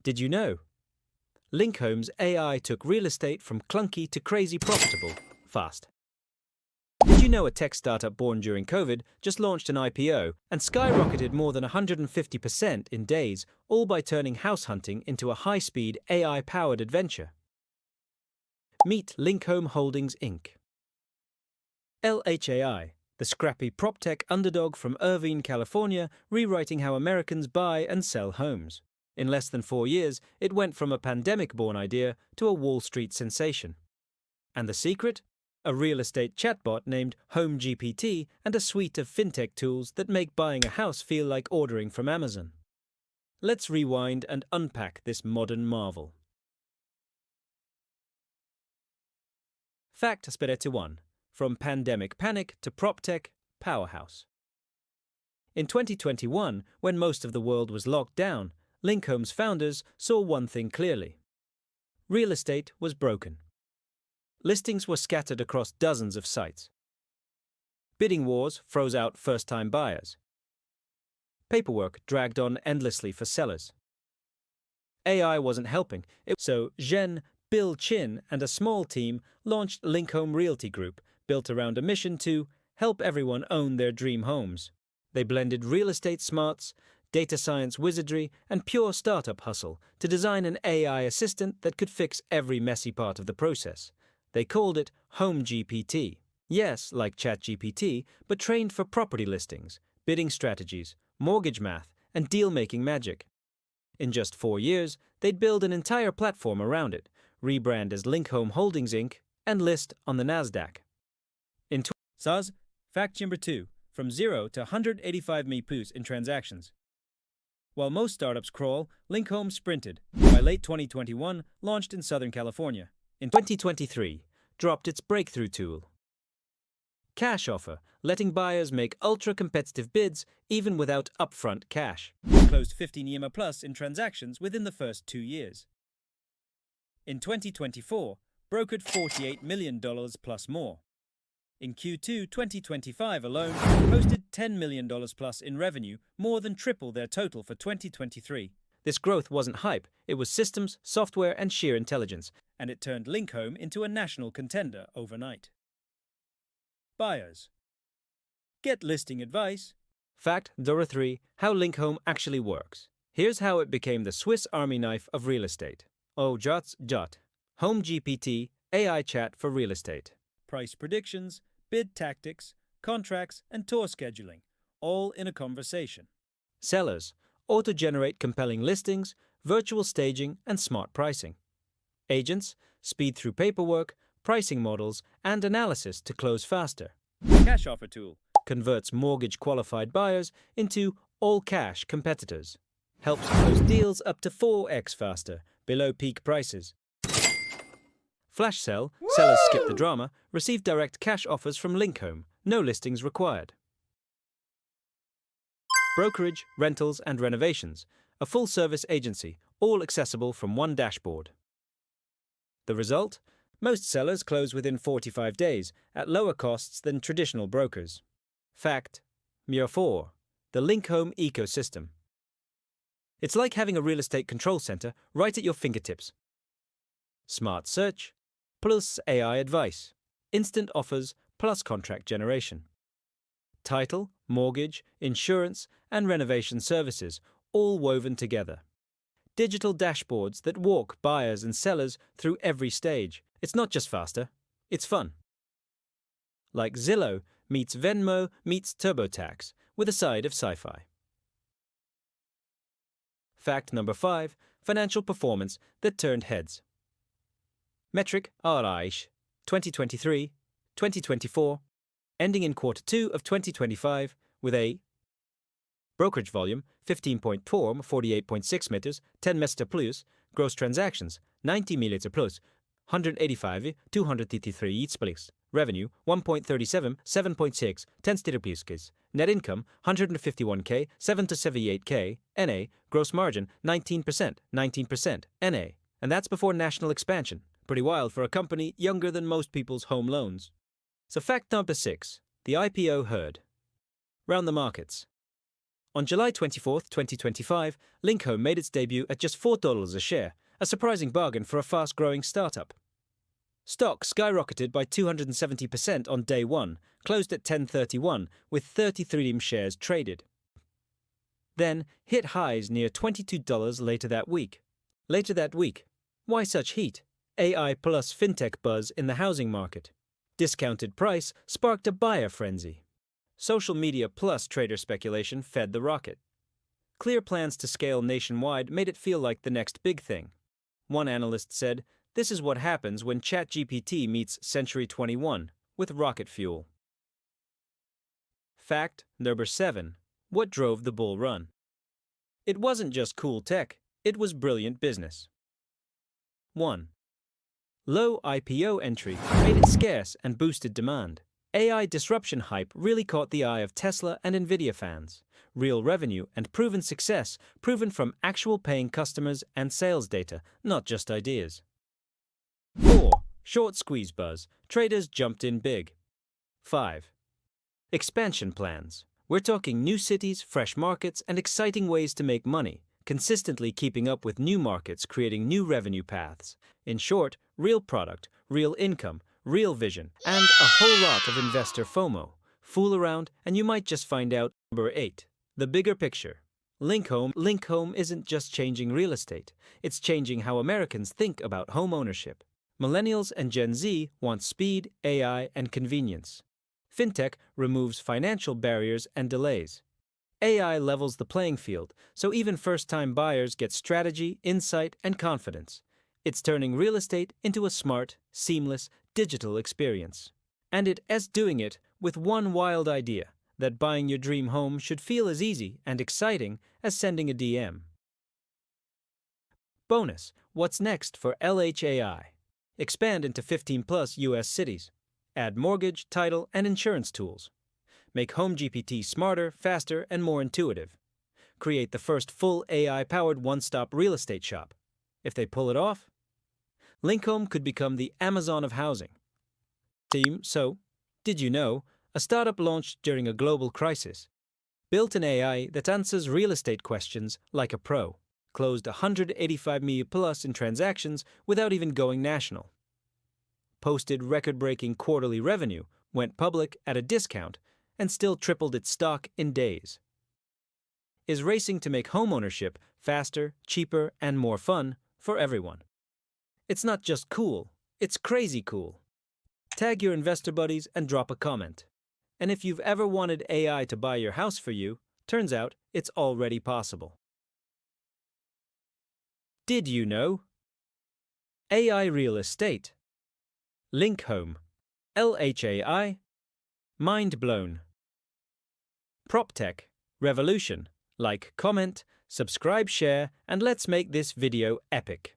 Did you know? Linkhome's AI took real estate from clunky to crazy profitable fast. Did you know a tech startup born during COVID just launched an IPO and skyrocketed more than 150% in days, all by turning house hunting into a high-speed AI-powered adventure? Meet Linkhome Holdings Inc. LHAI, the scrappy prop-tech underdog from Irvine, California, rewriting how Americans buy and sell homes. In less than 4 years, it went from a pandemic-born idea to a Wall Street sensation. And the secret? A real estate chatbot named HomeGPT and a suite of fintech tools that make buying a house feel like ordering from Amazon. Let's rewind and unpack this modern marvel. Fact aspirete 1. From pandemic panic to PropTech powerhouse. In 2021, when most of the world was locked down, Linkhome's founders saw one thing clearly. Real estate was broken. Listings were scattered across dozens of sites. Bidding wars froze out first-time buyers. Paperwork dragged on endlessly for sellers. AI wasn't helping, so Zhen, Bill Chin, and a small team launched Linkhome Realty Group, built around a mission to help everyone own their dream homes. They blended real estate smarts, data science wizardry, and pure startup hustle to design an AI assistant that could fix every messy part of the process. They called it HomeGPT. Yes, like ChatGPT, but trained for property listings, bidding strategies, mortgage math, and deal-making magic. In just 4 years, they'd build an entire platform around it, rebrand as Linkhome Holdings Inc., and list on the NASDAQ. SaaS, fact number 2, from 0 to 185 MPUs in transactions. While most startups crawl, Linkhome sprinted. By late 2021, launched in Southern California. In 2023, dropped its breakthrough tool, Cash Offer, letting buyers make ultra-competitive bids even without upfront cash. Closed 15 EMA plus in transactions within the first 2 years. In 2024, brokered $48 million plus more. In Q2 2025 alone, posted $10 million plus in revenue, more than triple their total for 2023. This growth wasn't hype, it was systems, software, and sheer intelligence, and it turned Linkhome into a national contender overnight. Buyers. Get listing advice. Fact number 3. How Linkhome actually works. Here's how it became the Swiss Army knife of real estate. HomeGPT, AI chat for real estate. Price predictions, bid tactics, contracts, and tour scheduling, all in a conversation. Sellers. Auto-generate compelling listings, virtual staging, and smart pricing. Agents. Speed through paperwork, pricing models, and analysis to close faster. Cash Offer tool. Converts mortgage-qualified buyers into all-cash competitors. Helps close deals up to 4x faster, below peak prices. Flash sell. Sellers skip the drama, receive direct cash offers from Linkhome, no listings required. Brokerage, rentals, and renovations. A full-service agency, all accessible from one dashboard. The result? Most sellers close within 45 days, at lower costs than traditional brokers. Fact number 4. The Linkhome ecosystem. It's like having a real estate control center right at your fingertips. Smart search, plus AI advice. Instant offers, plus contract generation. Title, mortgage, insurance, and renovation services, all woven together. Digital dashboards that walk buyers and sellers through every stage. It's not just faster, it's fun. Like Zillow meets Venmo meets TurboTax with a side of sci-fi. Fact number 5. Financial performance that turned heads. Metric LHAI 2023, 2024, ending in Q2 of 2025 with a brokerage volume 15.4, 48.6 meters, 10 meter plus, gross transactions 90 million plus, 185, 233 plus, revenue 1.37, 7.6, 10 plus, net income 151k, 7 to 78k, NA, gross margin 19%, NA, and that's before national expansion. Pretty wild for a company younger than most people's home loans. So fact number 6, the IPO herd. Round the markets. On July 24, 2025, Linkhome made its debut at just $4 a share, a surprising bargain for a fast-growing startup. Stock skyrocketed by 270% on day one, closed at $10.31, with 33 shares traded. Then hit highs near $22 later that week. Why such heat? AI plus Fintech buzz in the housing market. Discounted price sparked a buyer frenzy. Social media plus trader speculation fed the rocket. Clear plans to scale nationwide made it feel like the next big thing. One analyst said, "This is what happens when ChatGPT meets Century 21 with rocket fuel." Fact number 7. What drove the bull run? It wasn't just cool tech, it was brilliant business. 1. Low IPO entry made it scarce and boosted demand. AI disruption hype really caught the eye of Tesla and Nvidia fans. Real revenue and proven success, proven from actual paying customers and sales data, not just ideas. 4. Short squeeze buzz. Traders jumped in big. 5. Expansion plans. We're talking new cities, fresh markets, and exciting ways to make money, consistently keeping up with new markets, creating new revenue paths. In short, real product, real income, real vision, and a whole lot of investor FOMO. Fool around, and you might just find out. Number 8. The bigger picture. Linkhome isn't just changing real estate, it's changing how Americans think about home ownership. Millennials and Gen Z want speed, AI, and convenience. Fintech removes financial barriers and delays. AI levels the playing field, so even first-time buyers get strategy, insight, and confidence. It's turning real estate into a smart, seamless, digital experience. And it's doing it with one wild idea, that buying your dream home should feel as easy and exciting as sending a DM. Bonus: what's next for LHAI? Expand into 15+ US cities. Add mortgage, title, and insurance tools. Make Home GPT smarter, faster, and more intuitive. Create the first full AI-powered one-stop real estate shop. If they pull it off, Linkhome could become the Amazon of housing. So, did you know? A startup launched during a global crisis. Built an AI that answers real estate questions like a pro. Closed 185 million plus in transactions without even going national. Posted record-breaking quarterly revenue, went public at a discount, and still tripled its stock in days. Is racing to make homeownership faster, cheaper, and more fun for everyone. It's not just cool, it's crazy cool. Tag your investor buddies and drop a comment. And if you've ever wanted AI to buy your house for you, turns out it's already possible. Did you know? AI real estate. Linkhome. LHAI. Mind blown. PropTech. Revolution. Like, comment, subscribe, share, and let's make this video epic.